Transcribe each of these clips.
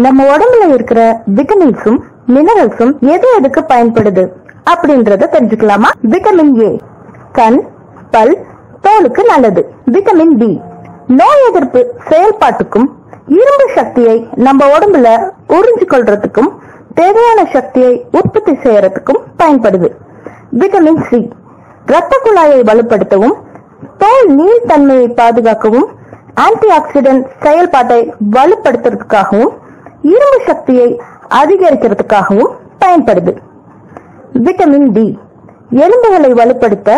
நம்ம உடம்புல இருக்கிற விட்டமின்ஸும் மினரல்ஸும் எது எதுக்கு பயன்படுது அப்படின்றத தெரிஞ்சுக்கலாமா? விட்டமின் ஏ கண், பல், தோலுக்கு நல்லது. விட்டமின் பி நோய் எதிர்ப்பு செயல்பாட்டுக்கும் இரும்பு சக்தியை நம்ம உடம்புல உறிஞ்சு கொள்றதுக்கும் தேவையான சக்தியை உற்பத்தி செய்யறதுக்கும் பயன்படுது. விட்டமின் சி ரத்த குழாயை வலுப்படுத்தவும் தோல் நீள்தன்மையை பாதுகாக்கவும் ஆன்டி ஆக்சிடென்ட் செயல்பாட்டை வலுப்படுத்துறதுக்காகவும் இரும்பு சக்தியை அதிகரிக்கிறதுக்காகவும் பயன்படுது. விட்டமின் டி எலும்புகளை வலுப்படுத்த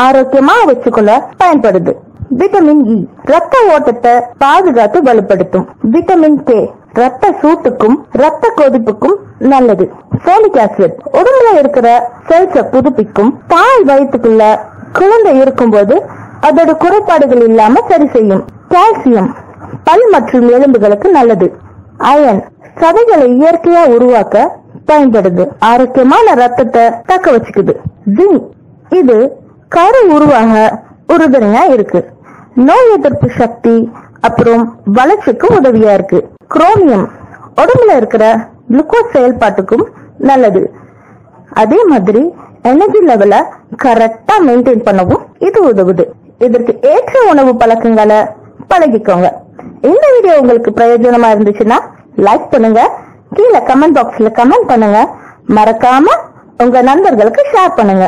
ஆரோக்கியமா வச்சுக்கொள்ள பயன்படுது. விட்டமின் இ ரத்த ஓட்டத்தை பாதுகாத்து வலுப்படுத்தும். விட்டமின் கே ரத்த சூட்டுக்கும் ரத்த கொதிப்புக்கும் நல்லது. ஃபோலிக் ஆசிட் உடம்புல இருக்கிற செல்ஸ புதுப்பிக்கும். தாய் வயிற்றுக்குள்ள குழந்தை இருக்கும்போது அதோட குறைபாடுகள் இல்லாம சரி செய்யும். கால்சியம் பல் மற்றும் எலும்புகளுக்கு நல்லது. அயன் சதைகளை இயற்கையா உருவாக்க பயன்படுது. ஆரோக்கியமான ரத்தத்தை தக்க வச்சுக்குது. ஜிங்க் இது கரு உருவாக உறுதுணையா இருக்கு. நோய் எதிர்ப்பு சக்தி அப்புறம் வளர்ச்சிக்கு உதவியா இருக்கு. குரோமியம் உடம்புல இருக்கிற குளுக்கோஸ் செயல்பாட்டுக்கும் நல்லது. அதே மாதிரி எனர்ஜி லெவல கரெக்டா மெயின்டைன் பண்ணவும் இது உதவுது. இதற்கு ஏற்ற உணவு பழக்கங்களை பழகிக்கோங்க. இந்த வீடியோ உங்களுக்கு பிரயோஜனமா இருந்துச்சுன்னா லைக் பண்ணுங்க, கீழே கமெண்ட் பாக்ஸ்ல கமெண்ட் பண்ணுங்க, மறக்காம உங்க நண்பர்களுக்கு ஷேர் பண்ணுங்க.